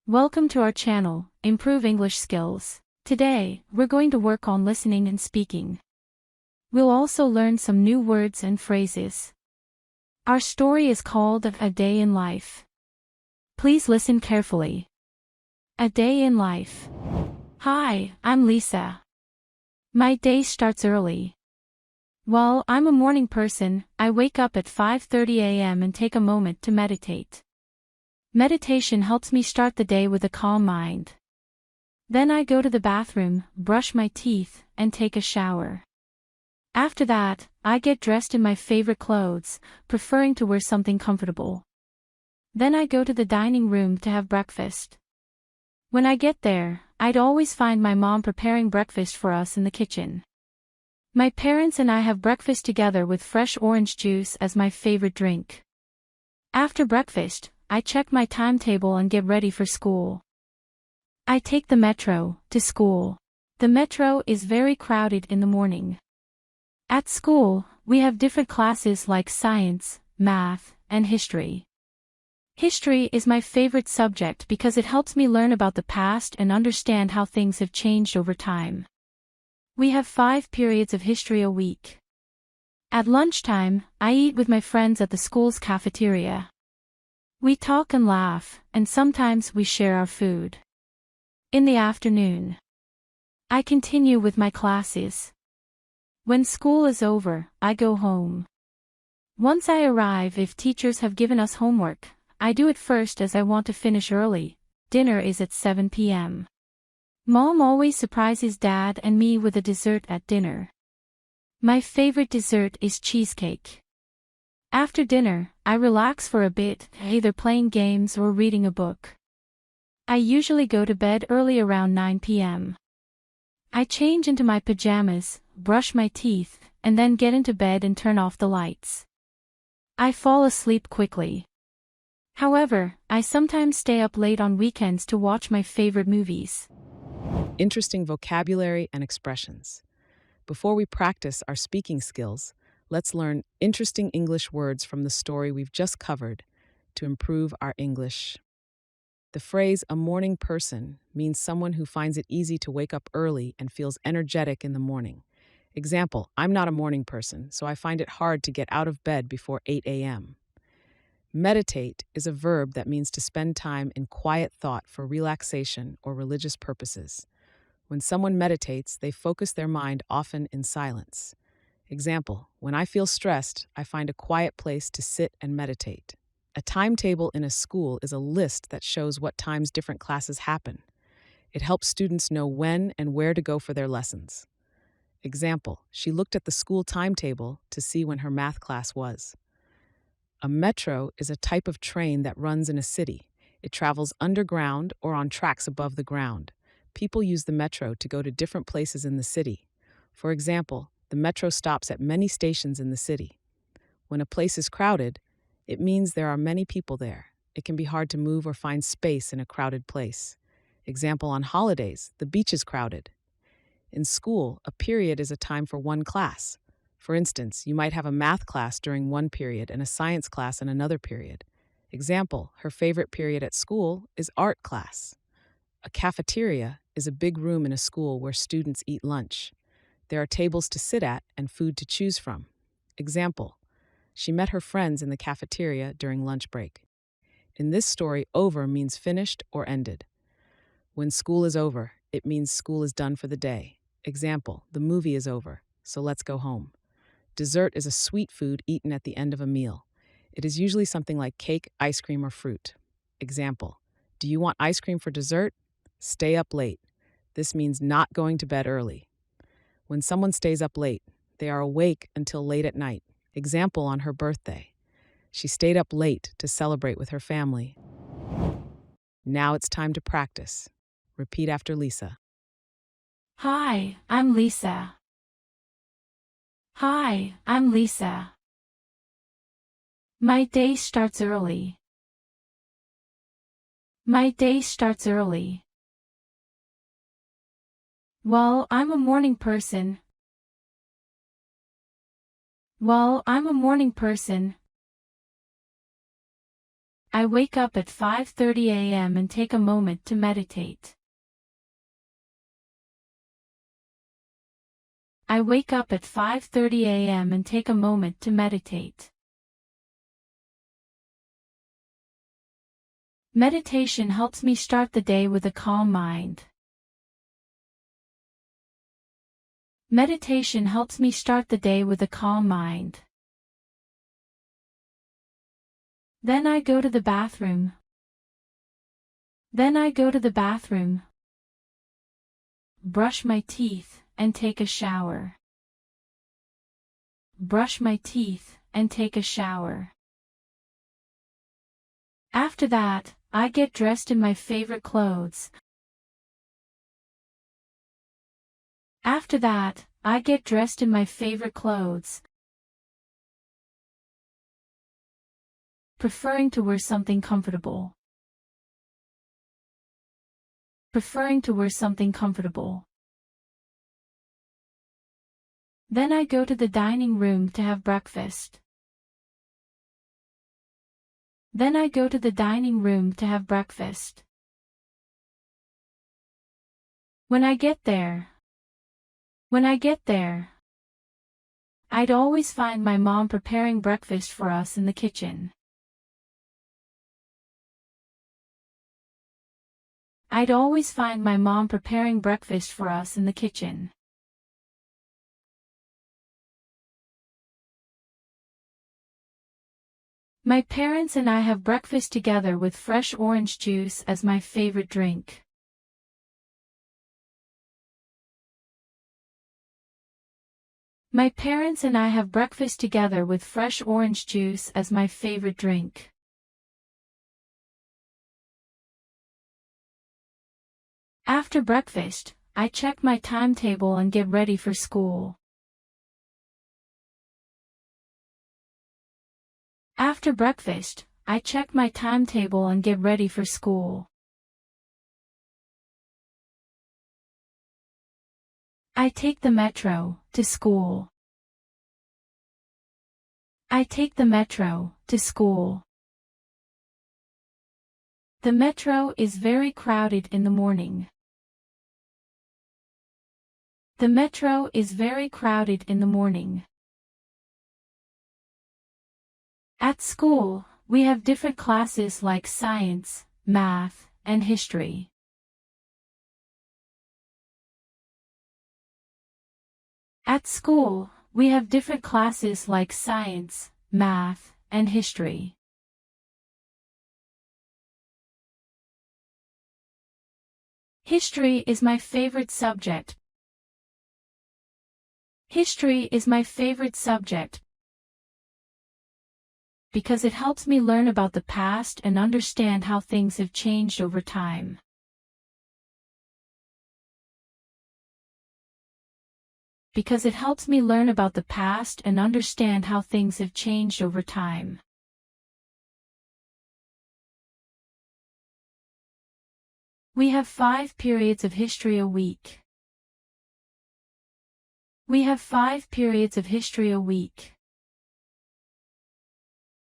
Welcome to our channel, Improve English Skills. Today, we're going to work on listening and speaking. We'll also learn some new words and phrases. Our story is called A Day in Life. Please listen carefully. A day in life. Hi, I'm Lisa. My day starts early. Well, I'm a morning person. I wake up at 5:30 a.m. and take a moment to meditate. Meditation helps me start the day with a calm mind. Then I go to the bathroom, brush my teeth, and take a shower. After that, I get dressed in my favorite clothes, preferring to wear something comfortable. Then I go to the dining room to have breakfast. When I get there, I'd always find my mom preparing breakfast for us in the kitchen. My parents and I have breakfast together with fresh orange juice as my favorite drink. After breakfast, I check my timetable and get ready for school. I take the metro to school. The metro is very crowded in the morning. At school, we have different classes like science, math, and history. History is my favorite subject because it helps me learn about the past and understand how things have changed over time. We have 5 periods of history a week. At lunchtime, I eat with my friends at the school's cafeteria. We talk and laugh, and sometimes we share our food. In the afternoon, I continue with my classes. When school is over, I go home. Once I arrive, if teachers have given us homework, I do it first as I want to finish early. Dinner is at 7 p.m. Mom always surprises Dad and me with a dessert at dinner. My favorite dessert is cheesecake. After dinner, I relax for a bit, either playing games or reading a book. I usually go to bed early around 9 p.m. I change into my pajamas, brush my teeth, and then get into bed and turn off the lights. I fall asleep quickly. However, I sometimes stay up late on weekends to watch my favorite movies. Interesting vocabulary and expressions. Before we practice our speaking skills, let's learn interesting English words from the story we've just covered to improve our English. The phrase "a morning person" means someone who finds it easy to wake up early and feels energetic in the morning. Example, I'm not a morning person, so I find it hard to get out of bed before 8 a.m. Meditate is a verb that means to spend time in quiet thought for relaxation or religious purposes. When someone meditates, they focus their mind often in silence. Example, when I feel stressed, I find a quiet place to sit and meditate. A timetable in a school is a list that shows what times different classes happen. It helps students know when and where to go for their lessons. Example, she looked at the school timetable to see when her math class was. A metro is a type of train that runs in a city. It travels underground or on tracks above the ground. People use the metro to go to different places in the city. For example, the metro stops at many stations in the city. When a place is crowded, it means there are many people there. It can be hard to move or find space in a crowded place. Example, on holidays, the beach is crowded. In school, a period is a time for one class. For instance, you might have a math class during one period and a science class in another period. Example, her favorite period at school is art class. A cafeteria is a big room in a school where students eat lunch. There are tables to sit at and food to choose from. Example, she met her friends in the cafeteria during lunch break. In this story, over means finished or ended. When school is over, it means school is done for the day. Example, the movie is over, so let's go home. Dessert is a sweet food eaten at the end of a meal. It is usually something like cake, ice cream, or fruit. Example, do you want ice cream for dessert? Stay up late. This means not going to bed early. When someone stays up late, they are awake until late at night. Example, on her birthday. She stayed up late to celebrate with her family. Now it's time to practice. Repeat after Lisa. Hi, I'm Lisa. Hi, I'm Lisa. My day starts early. My day starts early. Well, I'm a morning person. Well, I'm a morning person. I wake up at 5:30 a.m. and take a moment to meditate. I wake up at 5:30 a.m. and take a moment to meditate. Meditation helps me start the day with a calm mind. Meditation helps me start the day with a calm mind. Then I go to the bathroom. Then I go to the bathroom, brush my teeth, and take a shower. Brush my teeth, and take a shower. After that, I get dressed in my favorite clothes. After that, I get dressed in my favorite clothes, preferring to wear something comfortable. Preferring to wear something comfortable. Then I go to the dining room to have breakfast. Then I go to the dining room to have breakfast. When I get there, I'd always find my mom preparing breakfast for us in the kitchen. I'd always find my mom preparing breakfast for us in the kitchen. My parents and I have breakfast together with fresh orange juice as my favorite drink. My parents and I have breakfast together with fresh orange juice as my favorite drink. After breakfast, I check my timetable and get ready for school. After breakfast, I check my timetable and get ready for school. I take the metro to school. I take the metro to school. The metro is very crowded in the morning. The metro is very crowded in the morning. At school, we have different classes like science, math, and history. At school, we have different classes like science, math, and history. History is my favorite subject. History is my favorite subject because it helps me learn about the past and understand how things have changed over time. Because it helps me learn about the past and understand how things have changed over time. We have 5 periods of history a week. We have 5 periods of history a week.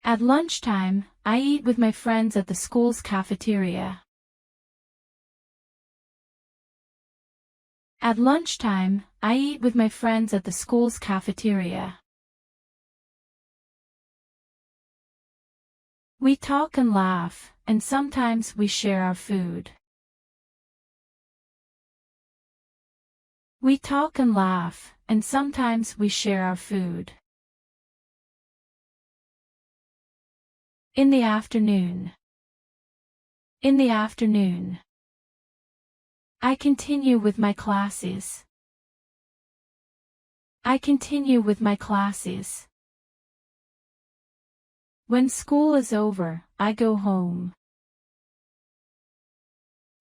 At lunchtime, I eat with my friends at the school's cafeteria. At lunchtime, I eat with my friends at the school's cafeteria. We talk and laugh, and sometimes we share our food. We talk and laugh, and sometimes we share our food. In the afternoon. In the afternoon. I continue with my classes. I continue with my classes. When school is over, I go home.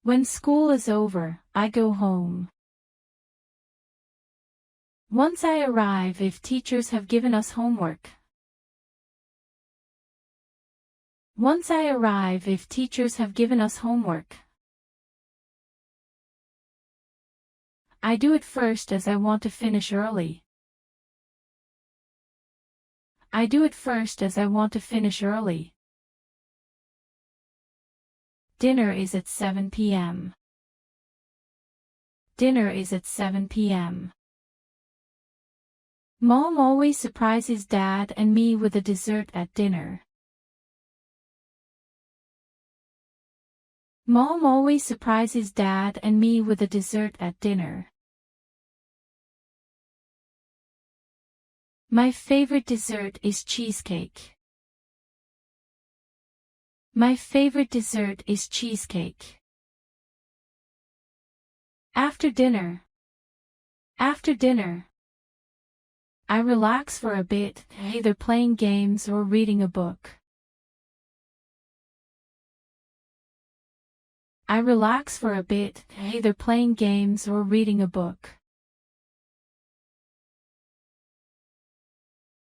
When school is over, I go home. Once I arrive if teachers have given us homework. Once I arrive if teachers have given us homework. I do it first as I want to finish early. I do it first as I want to finish early. Dinner is at 7 p.m. Dinner is at 7 p.m. Mom always surprises Dad and me with a dessert at dinner. Mom always surprises Dad and me with a dessert at dinner. My favorite dessert is cheesecake. My favorite dessert is cheesecake. After dinner. After dinner. I relax for a bit, either playing games or reading a book. I relax for a bit, either playing games or reading a book.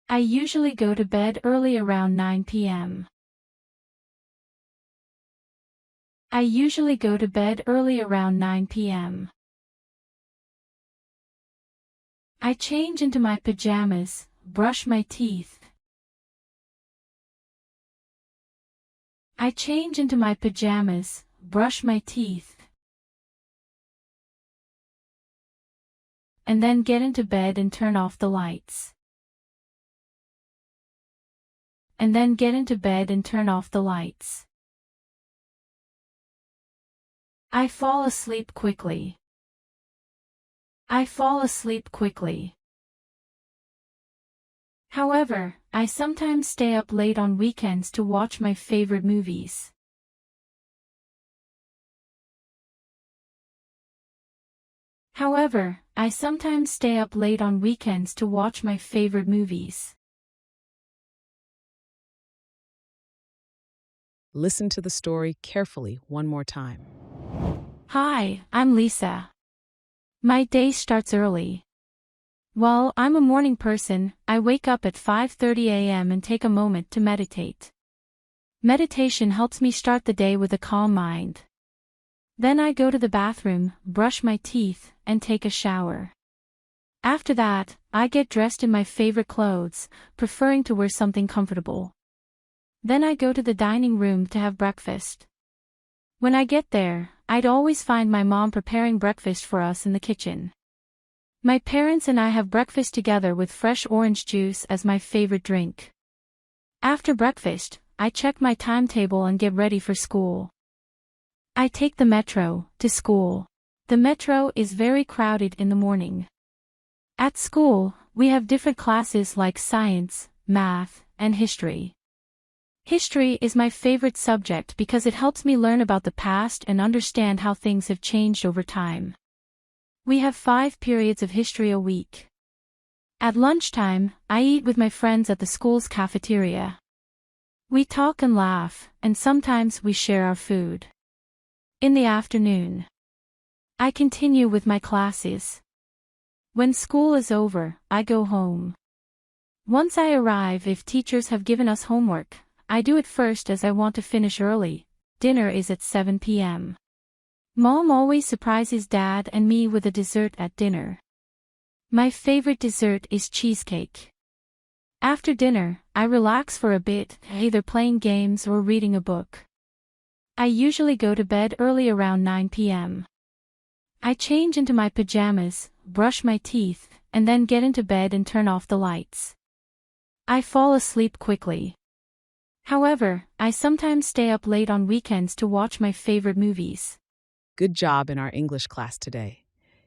I usually go to bed early around 9 p.m. I usually go to bed early around 9 p.m. I change into my pajamas, brush my teeth. I change into my pajamas, brush my teeth. And then get into bed and turn off the lights. And then get into bed and turn off the lights. I fall asleep quickly. I fall asleep quickly. However, I sometimes stay up late on weekends to watch my favorite movies. However, I sometimes stay up late on weekends to watch my favorite movies. Listen to the story carefully one more time. Hi, I'm Lisa. My day starts early. Well, I'm a morning person. I wake up at 5:30 a.m. and take a moment to meditate. Meditation helps me start the day with a calm mind. Then I go to the bathroom, brush my teeth, and take a shower. After that, I get dressed in my favorite clothes, preferring to wear something comfortable. Then I go to the dining room to have breakfast. When I get there, I'd always find my mom preparing breakfast for us in the kitchen. My parents and I have breakfast together with fresh orange juice as my favorite drink. After breakfast, I check my timetable and get ready for school. I take the metro to school. The metro is very crowded in the morning. At school, we have different classes like science, math, and history. History is my favorite subject because it helps me learn about the past and understand how things have changed over time. We have 5 periods of history a week. At lunchtime, I eat with my friends at the school's cafeteria. We talk and laugh, and sometimes we share our food. In the afternoon, I continue with my classes. When school is over, I go home. Once I arrive, if teachers have given us homework, I do it first as I want to finish early. Dinner is at 7 p.m. Mom always surprises Dad and me with a dessert at dinner. My favorite dessert is cheesecake. After dinner, I relax for a bit, either playing games or reading a book. I usually go to bed early around 9 p.m. I change into my pajamas, brush my teeth, and then get into bed and turn off the lights. I fall asleep quickly. However, I sometimes stay up late on weekends to watch my favorite movies. Good job in our English class today.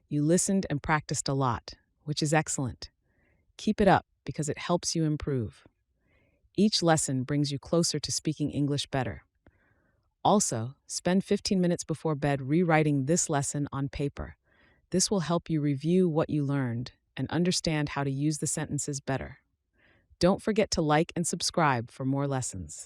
You listened and practiced a lot, which is excellent. Keep it up because it helps you improve. Each lesson brings you closer to speaking English better. Also, spend 15 minutes before bed rewriting this lesson on paper. This will help you review what you learned and understand how to use the sentences better. Don't forget to like and subscribe for more lessons.